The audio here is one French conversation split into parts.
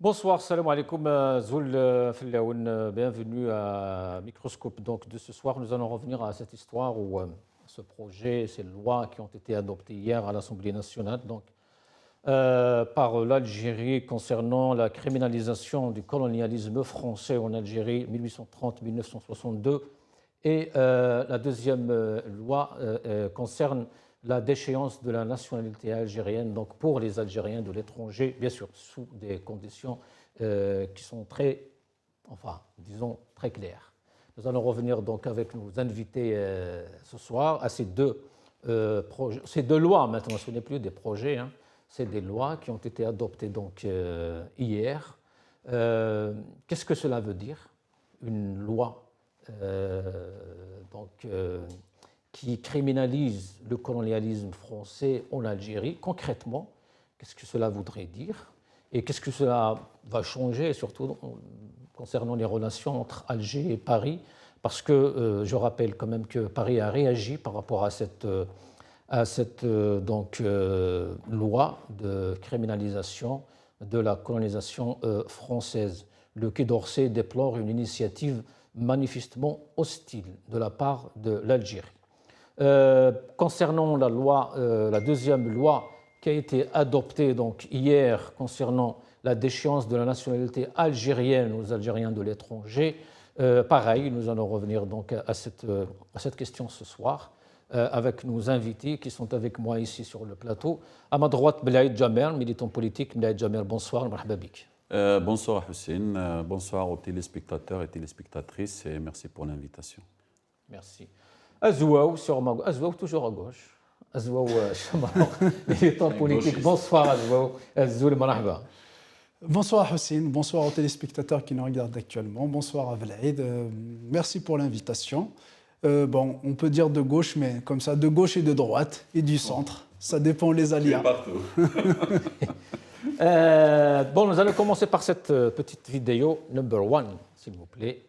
Bonsoir, salam alaikum, Zoul Fellaoun, bienvenue à Microscope. Donc de ce soir, nous allons revenir à cette histoire ou ce projet, ces lois qui ont été adoptées hier à l'Assemblée nationale par l'Algérie concernant la criminalisation du colonialisme français en Algérie 1830-1962 et la deuxième loi concerne la déchéance de la nationalité algérienne, donc pour les Algériens de l'étranger, bien sûr, sous des conditions qui sont disons, très claires. Nous allons revenir donc avec nos invités ce soir à ces deux lois maintenant, ce n'est plus des projets, hein, c'est des lois qui ont été adoptées donc hier. Qu'est-ce que cela veut dire, une loi qui criminalise le colonialisme français en Algérie? Concrètement, qu'est-ce que cela voudrait dire? Et qu'est-ce que cela va changer, surtout concernant les relations entre Alger et Paris? Parce que je rappelle quand même que Paris a réagi par rapport à cette loi de criminalisation de la colonisation française. Le Quai d'Orsay déplore une initiative manifestement hostile de la part de l'Algérie. Concernant la deuxième loi qui a été adoptée donc hier concernant la déchéance de la nationalité algérienne aux Algériens de l'étranger, pareil, nous allons revenir donc à cette question ce soir avec nos invités qui sont avec moi ici sur le plateau. À ma droite, Melaïd Jamer, militant politique. Melaïd Jamer, bonsoir, marhaba bik. Bonsoir Hussein, bonsoir aux téléspectateurs et téléspectatrices et merci pour l'invitation. Merci. Azouaou sur ma gauche, Azouaou toujours à gauche. Azouaou Chamar, militant politique. Bonsoir Azouaou, Azoul marhaba. Bonsoir Hussein, bonsoir aux téléspectateurs qui nous regardent actuellement. Bonsoir à Vlaïd, merci pour l'invitation. On peut dire de gauche, mais comme ça, de gauche et de droite et du centre. Ça dépend les alliés. Partout. Nous allons commencer par cette petite vidéo, number one, s'il vous plaît.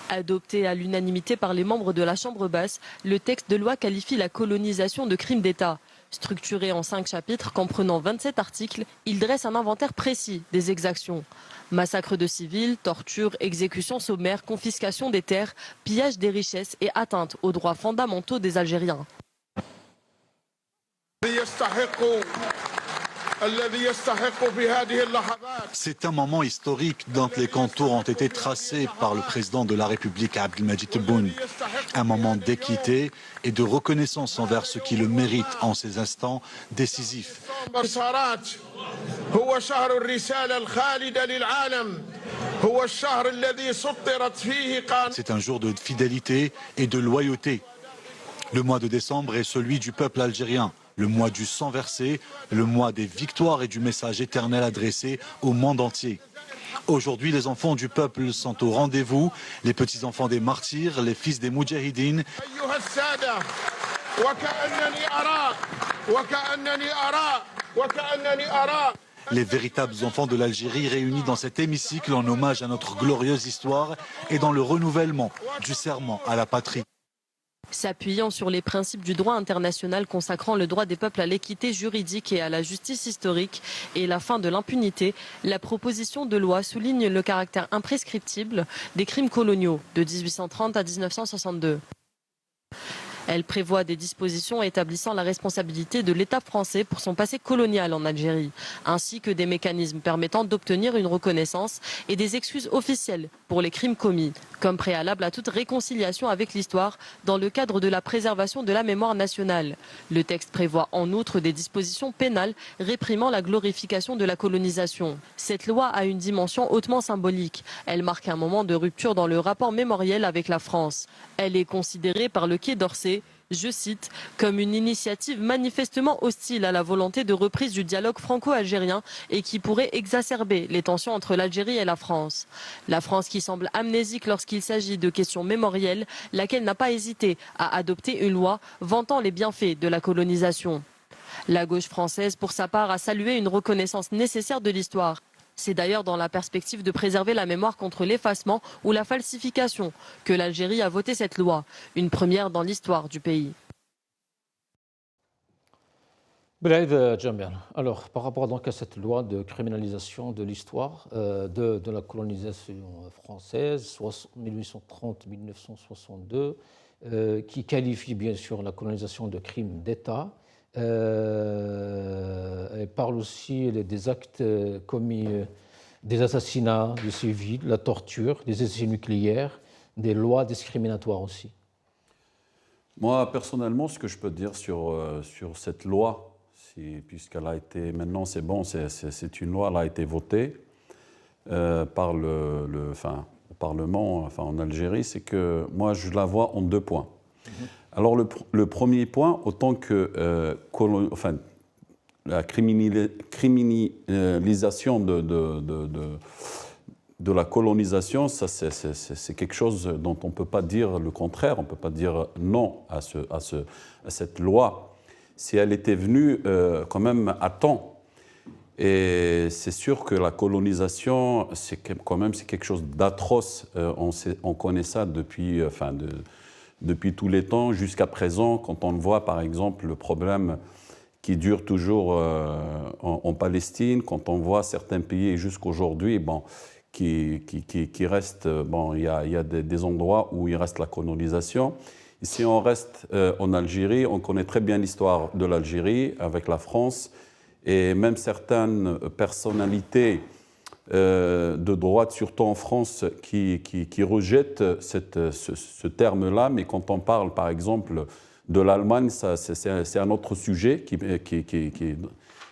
Adopté à l'unanimité par les membres de la Chambre basse, le texte de loi qualifie la colonisation de crime d'État. Structuré en 5 chapitres comprenant 27 articles, il dresse un inventaire précis des exactions. Massacre de civils, torture, exécution sommaire, confiscation des terres, pillage des richesses et atteinte aux droits fondamentaux des Algériens. C'est un moment historique dont les contours ont été tracés par le président de la République Abdelmadjid Tebboune. Un moment d'équité et de reconnaissance envers ceux qui le méritent en ces instants décisifs. C'est un jour de fidélité et de loyauté. Le mois de décembre est celui du peuple algérien. Le mois du sang versé, le mois des victoires et du message éternel adressé au monde entier. Aujourd'hui, les enfants du peuple sont au rendez-vous, les petits-enfants des martyrs, les fils des moudjahidines. Les véritables enfants de l'Algérie réunis dans cet hémicycle en hommage à notre glorieuse histoire et dans le renouvellement du serment à la patrie. S'appuyant sur les principes du droit international consacrant le droit des peuples à l'équité juridique et à la justice historique et la fin de l'impunité, la proposition de loi souligne le caractère imprescriptible des crimes coloniaux de 1830 à 1962. Elle prévoit des dispositions établissant la responsabilité de l'État français pour son passé colonial en Algérie, ainsi que des mécanismes permettant d'obtenir une reconnaissance et des excuses officielles pour les crimes commis, comme préalable à toute réconciliation avec l'histoire dans le cadre de la préservation de la mémoire nationale. Le texte prévoit en outre des dispositions pénales réprimant la glorification de la colonisation. Cette loi a une dimension hautement symbolique. Elle marque un moment de rupture dans le rapport mémoriel avec la France. Elle est considérée par le Quai d'Orsay, je cite, comme une initiative manifestement hostile à la volonté de reprise du dialogue franco-algérien et qui pourrait exacerber les tensions entre l'Algérie et la France. La France qui semble amnésique lorsqu'il s'agit de questions mémorielles, laquelle n'a pas hésité à adopter une loi vantant les bienfaits de la colonisation. La gauche française, pour sa part, a salué une reconnaissance nécessaire de l'histoire. C'est d'ailleurs dans la perspective de préserver la mémoire contre l'effacement ou la falsification que l'Algérie a voté cette loi, une première dans l'histoire du pays. Blaid Jamel. Alors, par rapport donc à cette loi de criminalisation de l'histoire de la colonisation française, 1830-1962, qui qualifie bien sûr la colonisation de crime d'État, elle parle aussi des actes commis, des assassinats de civils, la torture, des essais nucléaires, des lois discriminatoires aussi. Moi, personnellement, ce que je peux dire sur cette loi, puisqu'elle a été, maintenant c'est bon, c'est une loi, elle a été votée par au Parlement, enfin en Algérie, c'est que moi je la vois en 2 points. Alors le premier point, autant que la criminalisation de la colonisation, ça c'est quelque chose dont on ne peut pas dire le contraire, on ne peut pas dire non à cette loi. Si elle était venue quand même à temps. Et c'est sûr que la colonisation, c'est quelque chose d'atroce. On connaît ça depuis tous les temps, jusqu'à présent, quand on voit par exemple le problème qui dure toujours en Palestine, quand on voit certains pays jusqu'aujourd'hui, bon, qui restent, bon, il y a des endroits où il reste la colonisation. Si on reste en Algérie, on connaît très bien l'histoire de l'Algérie avec la France et même certaines personnalités de droite, surtout en France, qui rejettent ce terme-là. Mais quand on parle, par exemple, de l'Allemagne, c'est un autre sujet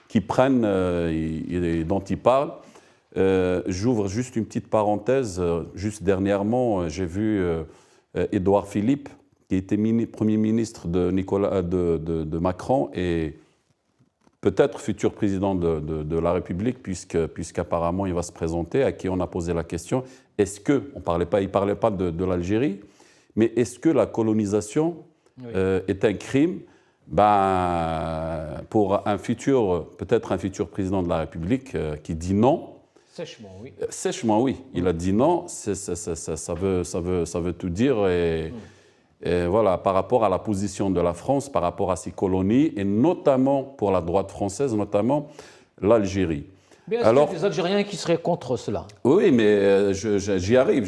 qui prennent et dont ils parlent. J'ouvre juste une petite parenthèse. Juste dernièrement, j'ai vu Édouard Philippe, qui était Premier ministre de Macron et peut-être futur président de la République, puisqu'apparemment il va se présenter, à qui on a posé la question, est-ce que, il ne parlait pas de l'Algérie, mais est-ce que la colonisation est un crime? Pour peut-être un futur président de la République qui dit non. Sèchement, oui. Sèchement, oui. Il a dit non, ça veut tout dire. Et voilà, par rapport à la position de la France, par rapport à ses colonies, et notamment pour la droite française, notamment l'Algérie. Mais est-ce qu'il y a des Algériens qui seraient contre cela? Oui, mais j'y arrive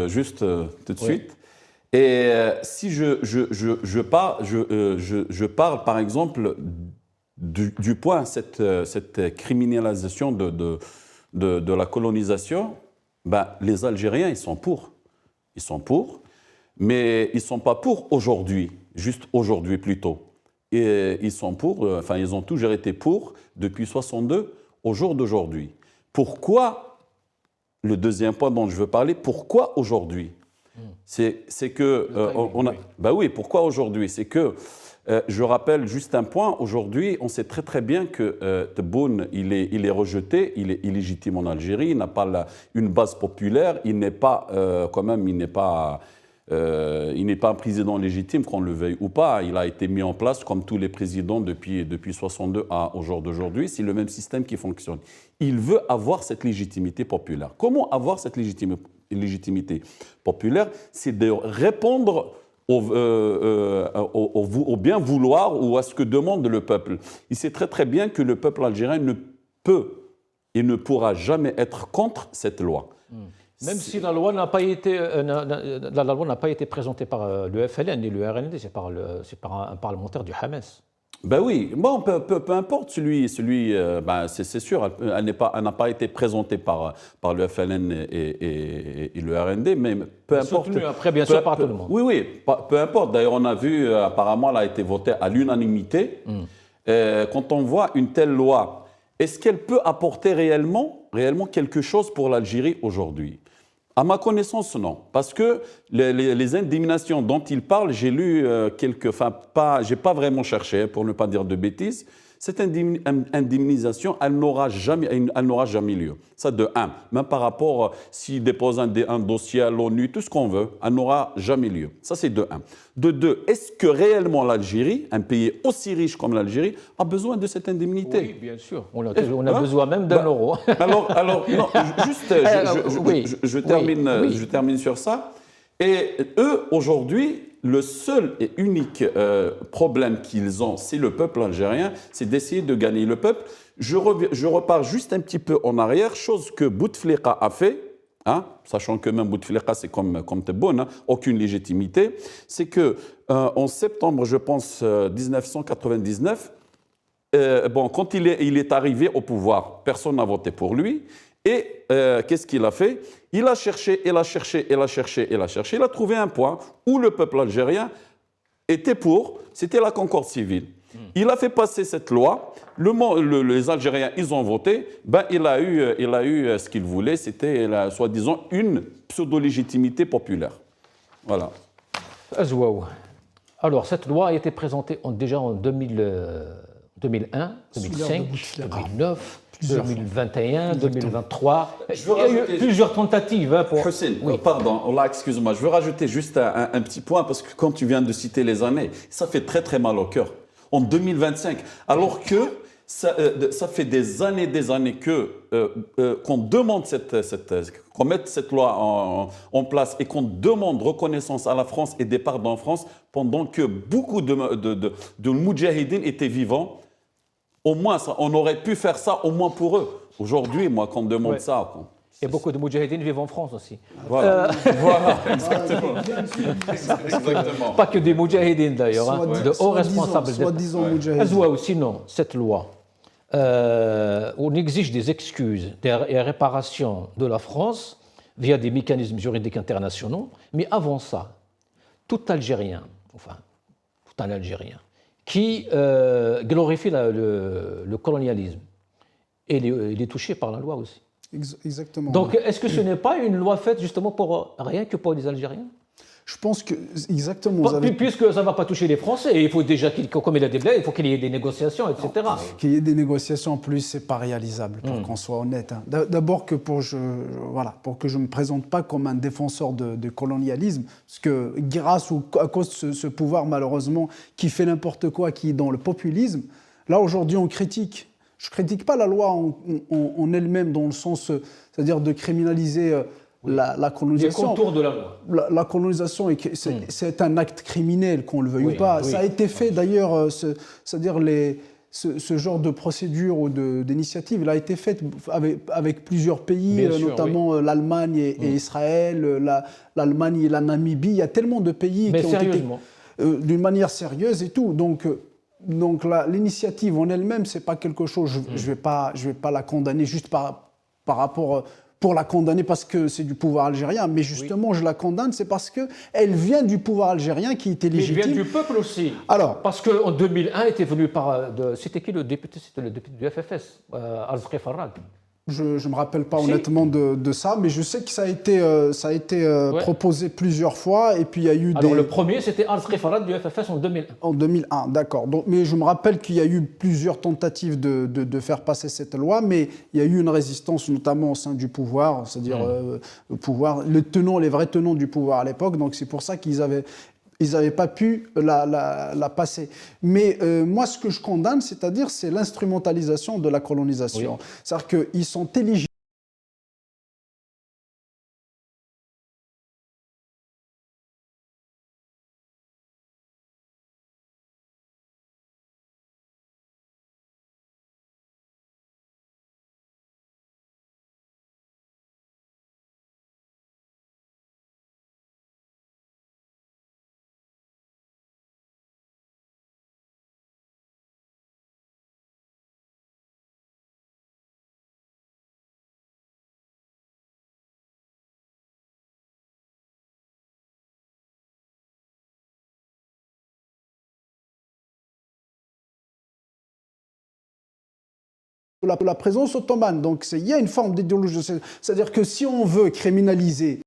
juste tout de suite. Et si je parle, par exemple, du point, cette criminalisation de la colonisation, les Algériens, ils sont pour. Ils sont pour. Mais ils ne sont pas pour aujourd'hui, juste aujourd'hui plutôt. Et ils sont pour, ils ont toujours été pour depuis 1962 au jour d'aujourd'hui. Pourquoi, le deuxième point dont je veux parler, pourquoi aujourd'hui? C'est que, pourquoi aujourd'hui? C'est que, je rappelle juste un point, aujourd'hui, on sait très très bien que Tebboune, il est rejeté, il est illégitime en Algérie, il n'a pas une base populaire, il n'est pas, il n'est pas un président légitime, qu'on le veuille ou pas. Il a été mis en place, comme tous les présidents, depuis 1962 au jour d'aujourd'hui. C'est le même système qui fonctionne. Il veut avoir cette légitimité populaire. Comment avoir cette légitimité populaire? C'est de répondre au bien vouloir ou à ce que demande le peuple. Il sait très très bien que le peuple algérien ne peut et ne pourra jamais être contre cette loi. Même si la loi n'a pas été présentée par le FLN et le RND, c'est par un parlementaire du Hamas. Ben oui, bon, peu importe celui c'est sûr, elle n'a pas été présentée par le FLN et le RND, mais peu importe. Soutenue après, bien sûr, par tout le monde. Oui, peu importe. D'ailleurs, on a vu, apparemment, elle a été votée à l'unanimité. Quand on voit une telle loi, est-ce qu'elle peut apporter réellement quelque chose pour l'Algérie aujourd'hui? À ma connaissance, non. Parce que les indemnisations dont il parle, j'ai lu j'ai pas vraiment cherché, pour ne pas dire de bêtises. Cette indemnisation, elle n'aura jamais lieu. Ça, de un. Même par rapport, s'il dépose un dossier à l'ONU, tout ce qu'on veut, elle n'aura jamais lieu. Ça, c'est de un. De deux, est-ce que réellement l'Algérie, un pays aussi riche comme l'Algérie, a besoin de cette indemnité? Oui, bien sûr. On a besoin même d'un euro. Alors, non, juste, je termine sur ça. Et eux, aujourd'hui, le seul et unique problème qu'ils ont, c'est le peuple algérien, c'est d'essayer de gagner le peuple. Je repars juste un petit peu en arrière, chose que Bouteflika a fait, hein, sachant que même Bouteflika, c'est comme Tebboune, hein, aucune légitimité, c'est que en septembre, je pense, 1999, quand il est arrivé au pouvoir, personne n'a voté pour lui. Et qu'est-ce qu'il a fait? Il a cherché, il a cherché, il a cherché, il a cherché. Il a trouvé un point où le peuple algérien était pour, c'était la concorde civile. Il a fait passer cette loi. Les Algériens, ils ont voté. Ben, il a eu ce qu'il voulait. C'était, soi-disant, une pseudo-légitimité populaire. Voilà. Azouaou. Alors, cette loi a été présentée déjà en 2001, 2005, 2009, 2021, 2023. Il y a eu plusieurs tentatives. Hein, pour... Hussein, pardon, excuse-moi, je veux rajouter juste un petit point, parce que quand tu viens de citer les années, ça fait très très mal au cœur. En 2025, alors que ça fait des années qu'on demande qu'on mette cette loi en place et qu'on demande reconnaissance à la France et des parts en France, pendant que beaucoup de moudjahidines étaient vivants. Au moins, on aurait pu faire ça au moins pour eux. Aujourd'hui, moi, quand on demande ça... Et beaucoup de moudjahidines vivent en France aussi. Voilà, exactement. Exactement. Pas que des moudjahidines d'ailleurs, hein, de hauts responsables. Soi-disant moudjahidines. Azouaou, sinon, cette loi, on exige des excuses et réparations de la France via des mécanismes juridiques internationaux, mais avant ça, tout Algérien, qui glorifie le colonialisme, il est touché par la loi aussi. Exactement. Donc, est-ce que ce n'est pas une loi faite justement pour rien que pour les Algériens? Je pense que, exactement. Puisque ça ne va pas toucher les Français, il faut déjà, comme il a dit, il faut qu'il y ait des négociations, etc. Qu'il y ait des négociations en plus, ce n'est pas réalisable, pour qu'on soit honnête. Hein. D'abord que pour que je ne me présente pas comme un défenseur de colonialisme, parce que grâce ou à cause de ce pouvoir, malheureusement, qui fait n'importe quoi, qui est dans le populisme, là, aujourd'hui, on critique. Je ne critique pas la loi en elle-même, dans le sens, c'est-à-dire de criminaliser la colonisation. Les contours de la loi. La colonisation, c'est un acte criminel, qu'on le veuille ou pas. Ça a été fait d'ailleurs, c'est-à-dire ce genre de procédure ou d'initiative, il a été fait avec plusieurs pays, notamment l'Allemagne et Israël, l'Allemagne et la Namibie. Il y a tellement de pays qui ont été d'une manière sérieuse et tout. Donc l'initiative en elle-même, c'est pas quelque chose. Je vais pas la condamner juste par rapport pour la condamner parce que c'est du pouvoir algérien, mais justement je la condamne, c'est parce que elle vient du pouvoir algérien qui était légitime. Mais elle vient du peuple aussi. Alors, parce qu'en 2001 était venu c'était qui le député? C'était le député du FFS, Azré Farhad. Je ne me rappelle pas honnêtement de ça, mais je sais que ça a été proposé plusieurs fois, et puis il y a eu Alors le premier, c'était Azré Farhad du FFS en 2001. En 2001, d'accord. Mais je me rappelle qu'il y a eu plusieurs tentatives de faire passer cette loi, mais il y a eu une résistance, notamment au sein du pouvoir, c'est-à-dire le pouvoir, les vrais tenants du pouvoir à l'époque, donc c'est pour ça qu'ils n'avaient pas pu la passer. Mais moi, ce que je condamne, c'est l'instrumentalisation de la colonisation. Oui. C'est-à-dire qu'ils sont éligibles. La présence ottomane. Donc il y a une forme d'idéologie. C'est-à-dire que si on veut criminaliser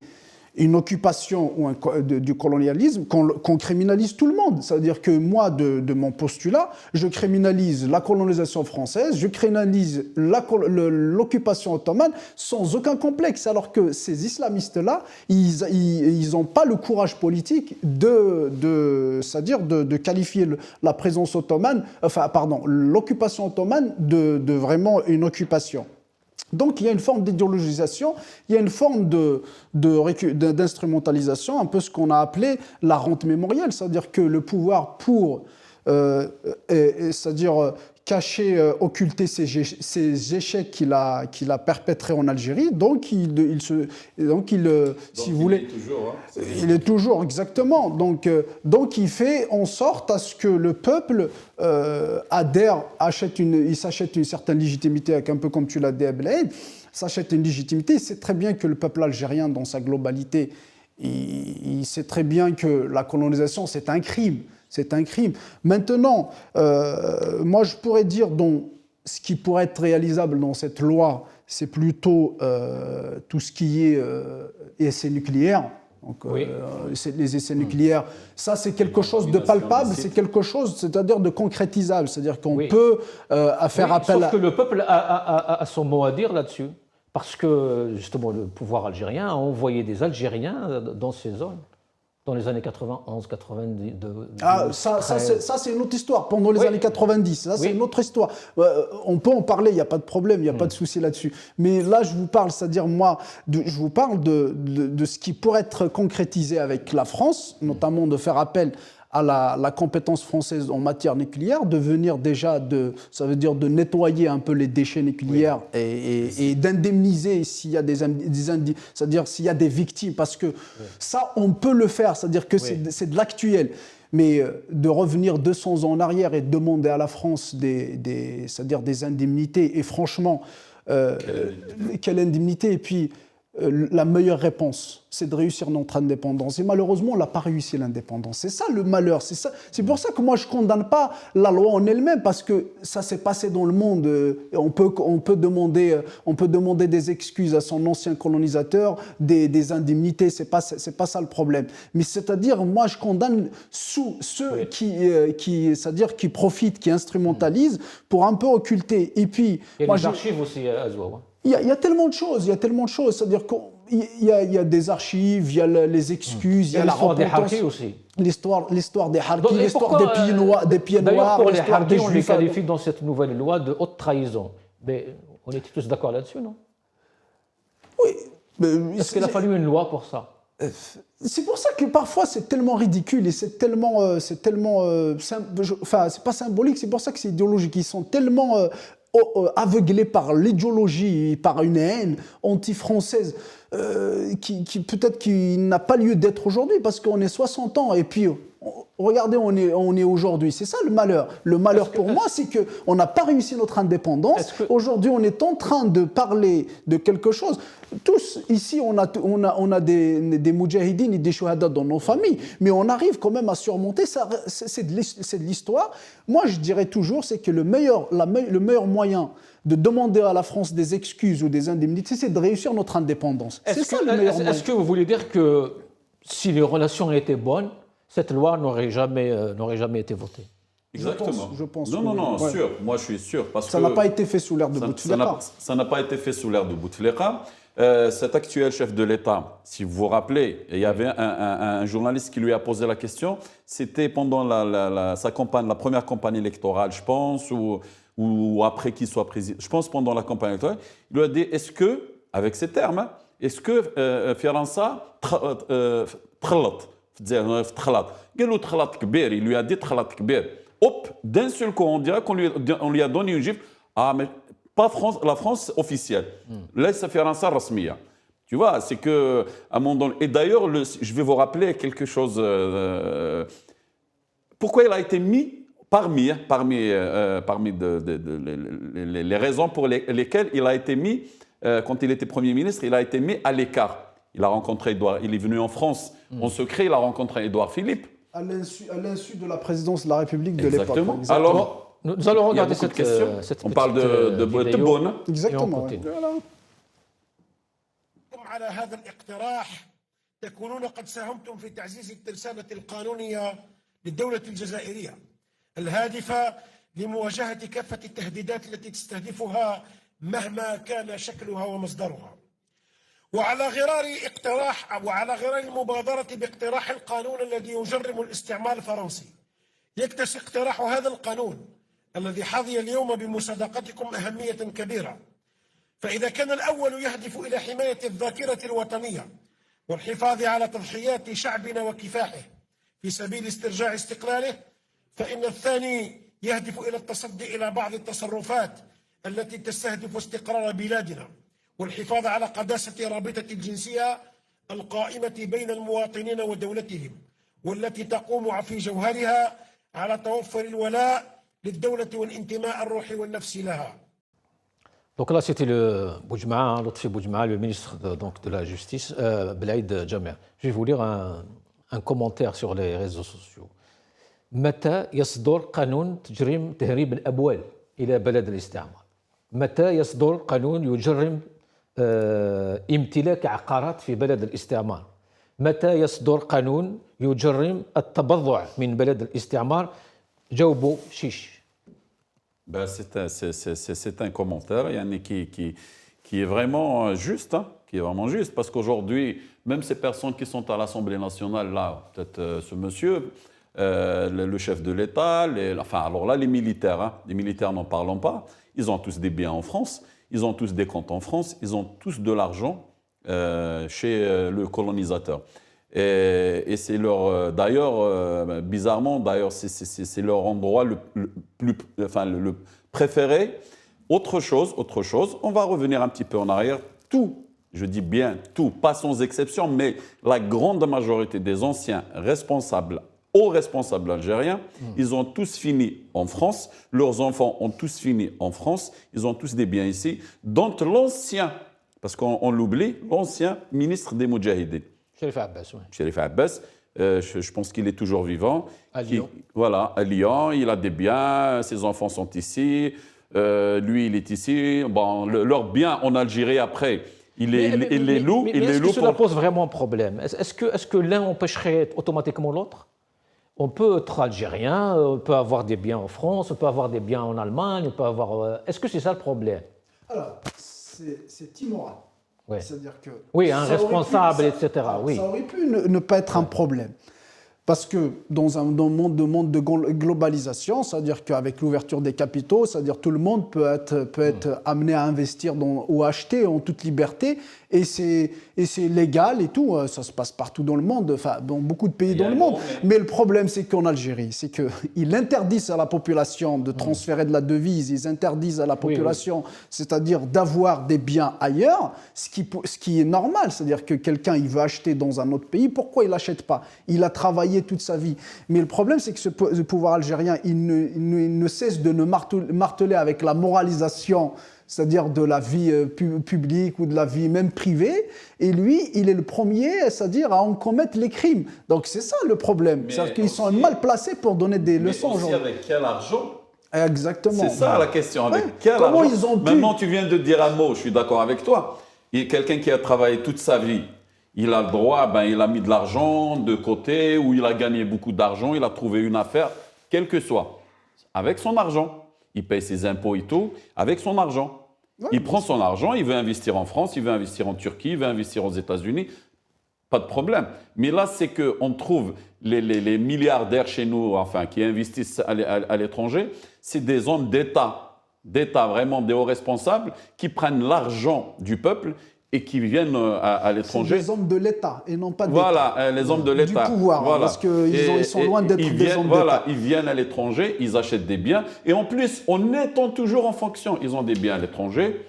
une occupation du colonialisme, qu'on criminalise tout le monde. C'est-à-dire que moi, de mon postulat, je criminalise la colonisation française, je criminalise l'occupation ottomane sans aucun complexe, alors que ces islamistes-là, ils n'ont pas le courage politique c'est-à-dire de qualifier la présence ottomane, l'occupation ottomane de vraiment une occupation. Donc il y a une forme d'idéologisation, il y a une forme d'instrumentalisation, un peu ce qu'on a appelé la rente mémorielle, c'est-à-dire que le pouvoir pour, c'est-à-dire cacher, occulter ces échecs qu'il a perpétrés en Algérie, donc si vous voulez, il est toujours exactement. Donc il fait en sorte à ce que le peuple adhère, il s'achète une certaine légitimité, avec un peu comme tu l'as dit, Ablaïd, s'achète une légitimité. Il sait très bien que le peuple algérien, dans sa globalité, il sait très bien que la colonisation, c'est un crime. C'est un crime. Maintenant, moi, je pourrais dire ce qui pourrait être réalisable dans cette loi, c'est plutôt tout ce qui est essais nucléaires. Donc, oui. Les essais nucléaires, ça, c'est quelque chose de palpable, c'est quelque chose, c'est-à-dire de concrétisable. C'est-à-dire qu'on peut faire appel sauf que le peuple a son mot à dire là-dessus. Parce que, justement, le pouvoir algérien a envoyé des Algériens dans ces zones. Dans les années 91, 90. Ça, c'est une autre histoire. Pendant les années 90, ça, c'est une autre histoire. On peut en parler, il n'y a pas de problème, il n'y a pas de souci là-dessus. Mais là, je vous parle, c'est-à-dire, je vous parle de ce qui pourrait être concrétisé avec la France, notamment de faire appel à la compétence française en matière nucléaire, de venir déjà ça veut dire de nettoyer un peu les déchets nucléaires et d'indemniser s'il y a c'est-à-dire s'il y a des victimes, parce que ça, on peut le faire, c'est-à-dire que c'est de l'actuel. Mais de revenir 200 ans en arrière et de demander à la France c'est-à-dire des indemnités, et franchement, quelle indemnité, et puis la meilleure réponse, c'est de réussir notre indépendance. Et malheureusement, on n'a pas réussi l'indépendance. C'est ça le malheur. C'est pour ça que moi, je ne condamne pas la loi en elle-même, parce que ça s'est passé dans le monde. On peut demander des excuses à son ancien colonisateur, des indemnités. C'est pas ça le problème. Mais c'est-à-dire, moi, je condamne ceux c'est-à-dire qui profitent, qui instrumentalisent pour un peu occulter. Et puis, il y a les archives aussi à Zouawa. Il y a tellement de choses, c'est-à-dire qu'il y a des archives, il y a les excuses, il y a la repentance. L'histoire des Harkis aussi. L'histoire des Harkis, l'histoire des pieds noirs, pour les l'histoire des Harkis, on les Juifs. qualifie dans cette nouvelle loi de haute trahison. Mais on était tous d'accord là-dessus, non? Oui. Est-ce qu'il a fallu une loi pour ça? C'est pour ça que parfois c'est tellement ridicule et c'est pas symbolique, c'est pour ça que c'est idéologique. Ils sont tellement aveuglés par l'idéologie, par une haine anti-française qui peut-être qu'il n'a pas lieu d'être aujourd'hui, parce qu'on est 60 ans et puis regardez, on est aujourd'hui. C'est ça le malheur. Le malheur pour moi, c'est qu'on n'a pas réussi notre indépendance. Aujourd'hui, on est en train de parler de quelque chose. Tous, ici, on a des moudjahidines et des shuhada dans nos familles, mais on arrive quand même à surmonter ça. C'est de l'histoire. Moi, je dirais toujours, c'est que le meilleur moyen de demander à la France des excuses ou des indemnités, c'est de réussir notre indépendance. C'est ça le meilleur moyen. Est-ce que vous voulez dire que si les relations étaient bonnes, cette loi n'aurait jamais été votée? Exactement. Je pense. Non, sûr. Moi, je suis sûr. Parce ça n'a pas été fait sous l'ère de Bouteflika. Ça n'a pas été fait sous l'ère de Bouteflika. Cet actuel chef de l'État, si vous vous rappelez, il y avait un journaliste qui lui a posé la question. C'était pendant sa campagne, la première campagne électorale, je pense, ou après qu'il soit président. Je pense pendant la campagne électorale. Il lui a dit, est-ce que, avec ces termes, est-ce que Firança تخلط في تخلط قال له تخلط كبير, il lui a dit تخلط كبير. Hop, d'un seul coup, on dirait qu'on lui a donné une gifle. Ah, mais pas la France officielle. Là, ça fait un rasmiya. Tu vois, c'est que à mon donné. Et d'ailleurs, je vais vous rappeler quelque chose. Pourquoi il a été mis parmi les raisons pour lesquelles il a été mis, quand il était Premier ministre, il a été mis à l'écart. Il a rencontré Édouard, il est venu en France en secret, il a rencontré Édouard Philippe. À l'insu de la présidence de la République de l'époque. Exactement. Alors, nous allons regarder cette question. Cette on parle de Tebboune. Exactement. على هذا الاقتراح تكونون قد ساهمتم في تعزيز الترسانة القانونية للدولة الجزائرية الهادفة لمواجهة كافة التهديدات التي تستهدفها مهما كان شكلها ومصدرها. وعلى غرار المبادرة باقتراح القانون الذي يجرم الاستعمار الفرنسي يكتسي اقتراح هذا القانون الذي حظي اليوم بمصادقتكم أهمية كبيرة فإذا كان الأول يهدف إلى حماية الذاكرة الوطنية والحفاظ على تضحيات شعبنا وكفاحه في سبيل استرجاع استقلاله، فإن الثاني يهدف إلى التصدي إلى بعض التصرفات التي تستهدف استقرار بلادنا والحفاظ على قداسة رابطة الجنسية القائمة بين المواطنين ودولتهم، والتي تقوم في جوهرها على توفر الولاء للدولة والانتماء الروحي والنفسي لها. Donc là, c'était le Boujma, Lotfi Boujma, le ministre de la Justice, Belaïd Jamia. Je vais vous lire un commentaire sur les réseaux sociaux. متى يصدر قانون تجريم تهريب الأموال إلى بلد الاستعمار؟ متى يصدر قانون يجرم امتلاك عقارات في بلد الاستعمار؟ متى يصدر قانون يجرم التبضع من بلد الاستعمار؟ جاوبوا شيش. Ben, c'est un commentaire qui est vraiment juste, hein, qui est vraiment juste, parce qu'aujourd'hui, même ces personnes qui sont à l'Assemblée nationale, là, peut-être ce monsieur, le chef de l'État, enfin, alors là, les militaires n'en parlons pas, ils ont tous des biens en France, ils ont tous des comptes en France, ils ont tous de l'argent chez le colonisateur. Et c'est leur, d'ailleurs, bizarrement, d'ailleurs, c'est leur endroit le préféré. Autre chose, on va revenir un petit peu en arrière. Tout, je dis bien tout, pas sans exception, mais la grande majorité des anciens responsables, hauts responsables algériens, ils ont tous fini en France. Leurs enfants ont tous fini en France. Ils ont tous des biens ici, dont l'ancien, parce qu'on l'oublie, l'ancien ministre des Moudjahidines. Chérif Abbas, oui. Chérif Abbas, je pense qu'il est toujours vivant. À Lyon. Voilà, à Lyon, il a des biens, ses enfants sont ici, lui il est ici. Bon, leurs biens en Algérie après, il les loue. Mais est-ce que cela pose vraiment problème? Est-ce que l'un empêcherait automatiquement l'autre? On peut être algérien, on peut avoir des biens en France, on peut avoir des biens en Allemagne, on peut avoir... Est-ce que c'est ça le problème? Alors, c'est immoral. Ouais. C'est-à-dire que oui, un responsable, etc. Oui. Ça aurait pu ne pas être un problème. Parce que dans un monde de globalisation, c'est-à-dire qu'avec l'ouverture des capitaux, c'est-à-dire tout le monde peut être amené à investir ou acheter en toute liberté, et c'est légal et tout, ça se passe partout dans le monde, enfin dans beaucoup de pays dans le monde. Mais le problème, c'est qu'en Algérie, c'est qu'ils interdisent à la population de transférer de la devise, ils interdisent à la population, c'est-à-dire d'avoir des biens ailleurs, ce qui est normal, c'est-à-dire que quelqu'un, il veut acheter dans un autre pays, pourquoi il n'achète pas? Il a travaillé toute sa vie. Mais le problème, c'est que ce pouvoir algérien, il ne cesse de nous marteler avec la moralisation, c'est-à-dire de la vie publique ou de la vie même privée, et lui, il est le premier, c'est-à-dire à en commettre les crimes. Donc c'est ça le problème, c'est-à-dire qu'ils sont mal placés pour donner des leçons aujourd'hui. Avec quel argent? Exactement. C'est ça la question, avec quel Comment argent? ils ont pu... Maintenant, tu viens de dire un mot, je suis d'accord avec toi. Quelqu'un qui a travaillé toute sa vie, il a le droit, il a mis de l'argent de côté, ou il a gagné beaucoup d'argent, il a trouvé une affaire, quel que soit, avec son argent. Il paye ses impôts et tout, avec son argent. Ouais, il prend son argent, il veut investir en France, il veut investir en Turquie, il veut investir aux États-Unis, pas de problème. Mais là, c'est qu'on trouve les milliardaires chez nous, enfin, qui investissent à l'étranger, c'est des hommes d'État, vraiment des hauts responsables, qui prennent l'argent du peuple et qui viennent à l'étranger. C'est des hommes de l'État et non pas d'État. Voilà, les hommes de l'État. Du pouvoir, voilà. Parce qu'ils sont loin d'être des hommes d'État. Voilà, ils viennent à l'étranger, ils achètent des biens, et en plus, en étant toujours en fonction, ils ont des biens à l'étranger.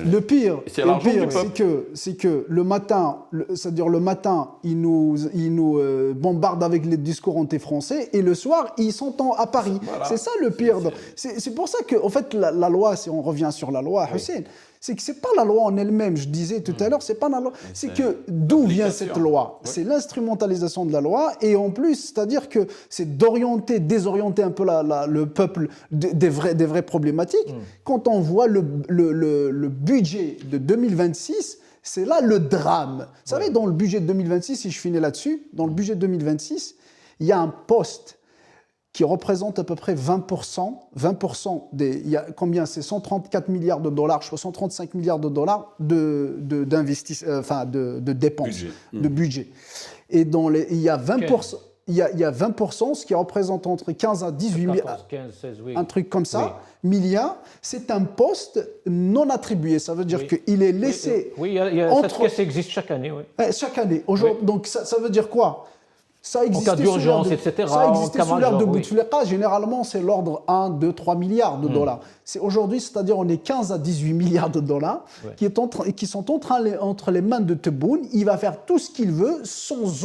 Le pire, c'est que le matin, c'est-à-dire le matin, ils nous bombardent avec les discours anti-français, et le soir, ils sont à Paris. Voilà. C'est ça le pire. C'est pour ça que, en fait, la loi, si on revient sur la loi, Hussein, c'est que c'est pas la loi en elle-même. Je disais tout à l'heure, c'est pas la loi. C'est que d'où vient cette loi? C'est l'instrumentalisation de la loi, et en plus, c'est-à-dire que c'est désorienter un peu le peuple des vraies problématiques. Quand on voit le budget de 2026, c'est là le drame. Vous savez, dans le budget de 2026, si je finis là-dessus, dans le budget de 2026, il y a un poste qui représente à peu près 20% des... Il y a combien? C'est 134 milliards de dollars, je crois 135 milliards de dollars de dépenses, de budget. Et il y a 20%... il y a 20%, ce qui représente entre 15 à 18 14, 15, 16, oui. un truc comme ça, milliards. C'est un poste non attribué. Ça veut dire qu'il est laissé. Oui, cette caisse existe chaque année. Oui. Chaque année. Donc ça veut dire quoi? Ça existait en cas d'urgence, etc. Ça existait sous l'ère de Bouteflika. Généralement, c'est l'ordre 1, 2, 3 milliards de dollars. Aujourd'hui, c'est-à-dire on est 15 à 18 milliards de dollars qui sont entre les mains de Tebboune. Il va faire tout ce qu'il veut sans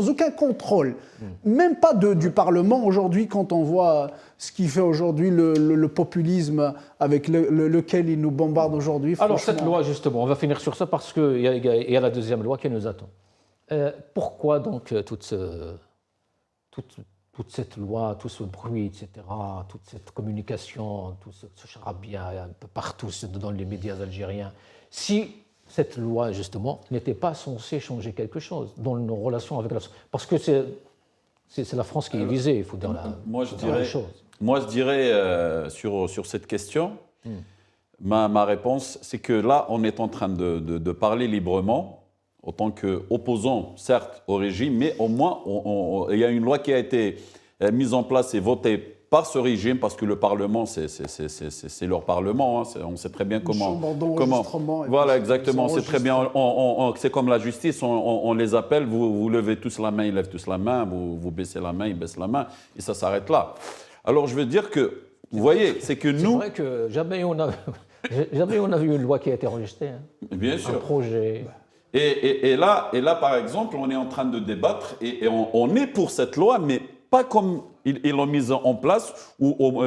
aucun contrôle. Même pas du Parlement. Aujourd'hui, quand on voit ce qui fait aujourd'hui le populisme avec lequel il nous bombarde aujourd'hui. Alors cette loi, justement, on va finir sur ça parce qu'il y a la deuxième loi qui nous attend. Pourquoi donc toute cette loi, tout ce bruit, etc., toute cette communication, tout ce charabia un peu partout dans les médias algériens, si cette loi, justement, n'était pas censée changer quelque chose dans nos relations avec la France? Parce que c'est la France qui est visée, il faut dire la chose. Moi, je dirais sur cette question, ma réponse, c'est que là, on est en train de parler librement, en tant qu'opposant, certes, au régime, mais au moins, il y a une loi qui a été mise en place et votée par ce régime, parce que le Parlement, c'est leur Parlement, hein, on sait très bien comment... Voilà, exactement, c'est très bien, c'est comme la justice, on les appelle, vous levez tous la main, ils lèvent tous la main, vous baissez la main, ils baissent la main, et ça s'arrête là. Alors, je veux dire que, vous voyez, c'est que nous... C'est vrai que jamais on a vu une loi qui a été enregistrée. Hein. Bien sûr. Un projet... Et là, par exemple, on est en train de débattre et on est pour cette loi, mais pas comme ils l'ont mise en place ou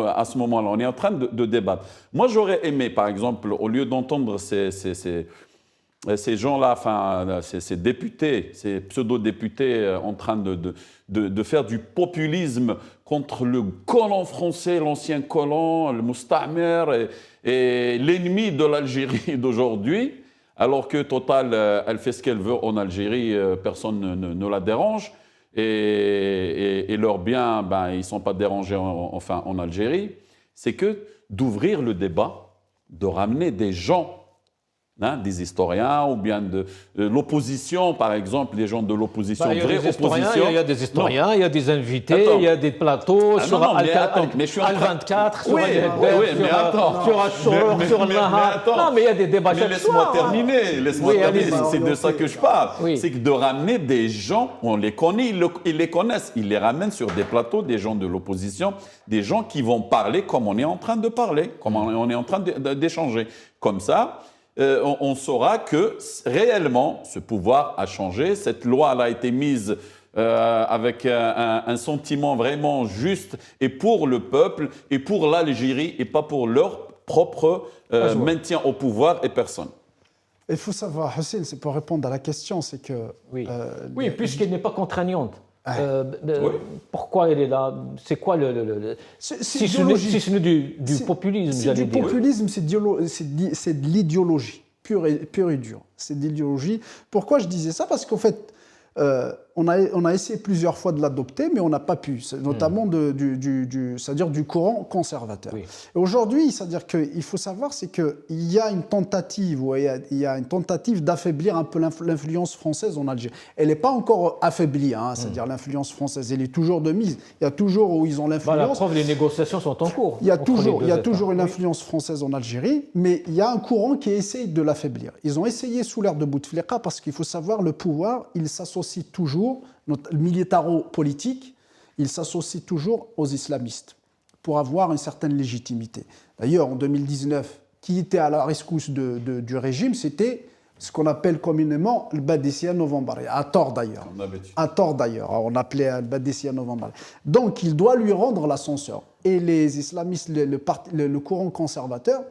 à ce moment-là. On est en train de débattre. Moi, j'aurais aimé, par exemple, au lieu d'entendre ces gens-là, enfin, ces députés, ces pseudo-députés en train de faire du populisme contre le colon français, l'ancien colon, le Mousta'mer et l'ennemi de l'Algérie d'aujourd'hui, alors que Total, elle fait ce qu'elle veut en Algérie, personne ne la dérange. Et leurs biens, ils ne sont pas dérangés en Algérie. C'est que d'ouvrir le débat, de ramener des gens, des historiens ou bien de l'opposition, par exemple, des gens de l'opposition, vraie opposition. Il y a des historiens, il y a des invités, il y a des plateaux sur Al-24, sur Ashur, sur Nahar. Non, mais il y a des débats chaque soir. Laisse-moi terminer, c'est de ça que je parle. C'est de ramener des gens, on les connaît, ils les connaissent, ils les ramènent sur des plateaux, des gens de l'opposition, des gens qui vont parler comme on est en train de parler, comme on est en train d'échanger. Comme ça, on saura que réellement ce pouvoir a changé. Cette loi elle a été mise avec un sentiment vraiment juste et pour le peuple et pour l'Algérie et pas pour leur propre maintien au pouvoir et personne. Il faut savoir, Hussein, c'est pour répondre à la question, c'est que... Oui, puisqu'elle n'est pas contraignante. Pourquoi elle est là? C'est quoi si ce n'est du populisme, j'allais dire. Du populisme, c'est de l'idéologie, pure et dure. C'est de l'idéologie. Pourquoi je disais ça? Parce qu'en fait, on a essayé plusieurs fois de l'adopter, mais on n'a pas pu, notamment c'est-à-dire du courant conservateur. Oui. Et aujourd'hui, c'est-à-dire qu'il faut savoir, c'est qu'il y a une tentative, d'affaiblir un peu l'influence française en Algérie. Elle n'est pas encore affaiblie, c'est-à-dire l'influence française, elle est toujours de mise. Il y a toujours où ils ont l'influence. La preuve, les négociations sont en cours. Il y a toujours une influence française en Algérie, mais il y a un courant qui essaye de l'affaiblir. Ils ont essayé sous l'ère de Bouteflika, parce qu'il faut savoir, le pouvoir, il s'associe toujours, le militaro-politique, il s'associe toujours aux islamistes pour avoir une certaine légitimité. D'ailleurs, en 2019, qui était à la rescousse du régime, c'était ce qu'on appelle communément le Badissia Novembre, à tort d'ailleurs. On appelait le Badissia Novembre. Donc, il doit lui rendre l'ascenseur. Et les islamistes, le courant conservateur,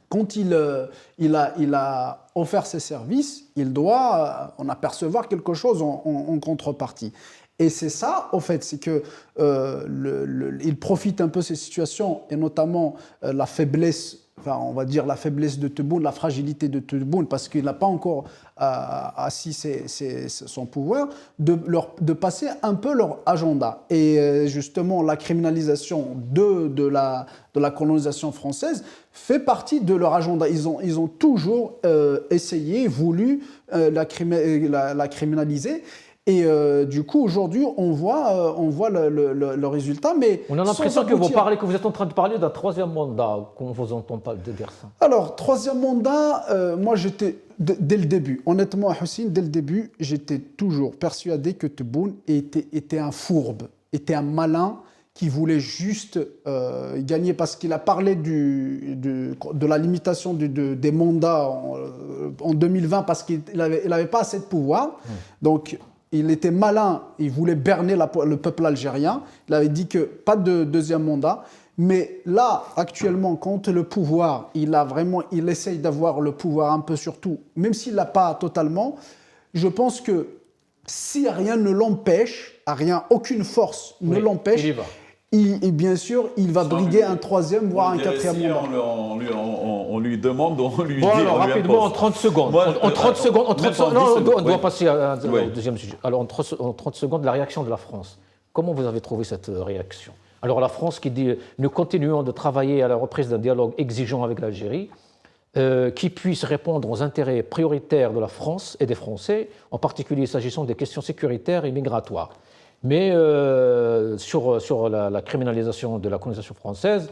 quand il a offert ses services, il doit en apercevoir quelque chose en contrepartie. Et c'est ça, en fait, c'est que il profite un peu de ces situations, et notamment la faiblesse, on va dire la faiblesse de Tebboune, la fragilité de Tebboune, parce qu'il n'a pas encore assis son pouvoir, de passer un peu leur agenda. Et justement, la criminalisation de la colonisation française fait partie de leur agenda. Ils ont toujours essayé, voulu la criminaliser. Et du coup, aujourd'hui, on voit le résultat, mais on a l'impression que vous êtes en train de parler d'un troisième mandat, qu'on vous entend pas de dire ça. Alors, troisième mandat, moi j'étais, dès le début, honnêtement, Houssine, dès le début, j'étais toujours persuadé que Tebboune était un fourbe, était un malin qui voulait juste gagner, parce qu'il a parlé de la limitation des mandats en 2020, parce qu'il n'avait pas assez de pouvoir. Donc, il était malin, il voulait berner le peuple algérien. Il avait dit que pas de deuxième mandat. Mais là, actuellement, quand le pouvoir, il essaye d'avoir le pouvoir un peu sur tout, même s'il ne l'a pas totalement, je pense que si rien ne l'empêche, aucune force ne l'empêche, et bien sûr, il va briguer un troisième, voire un quatrième mandat. On lui demande, on lui dit... Alors, rapidement, en 30 secondes. En 30 secondes, on doit passer au deuxième sujet. Alors, en 30 secondes, la réaction de la France. Comment vous avez trouvé cette réaction? Alors, la France qui dit « Nous continuons de travailler à la reprise d'un dialogue exigeant avec l'Algérie, qui puisse répondre aux intérêts prioritaires de la France et des Français, en particulier s'agissant des questions sécuritaires et migratoires. » Mais sur la criminalisation de la colonisation française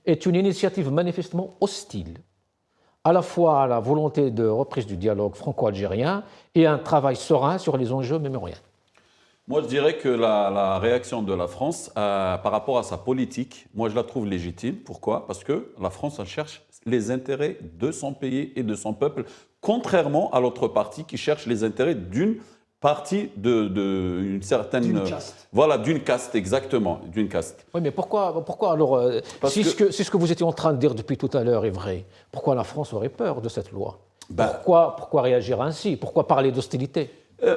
est une initiative manifestement hostile, à la fois à la volonté de reprise du dialogue franco-algérien et un travail serein sur les enjeux mémoriels. Moi, je dirais que la réaction de la France par rapport à sa politique, moi, je la trouve légitime. Pourquoi? Parce que la France, elle cherche les intérêts de son pays et de son peuple, contrairement à l'autre partie qui cherche les intérêts d'une partie d'une certaine... D'une caste. Voilà, d'une caste, exactement, d'une caste. Oui, mais pourquoi alors, si ce que vous étiez en train de dire depuis tout à l'heure est vrai, pourquoi la France aurait peur de cette loi? Pourquoi réagir ainsi? Pourquoi parler d'hostilité?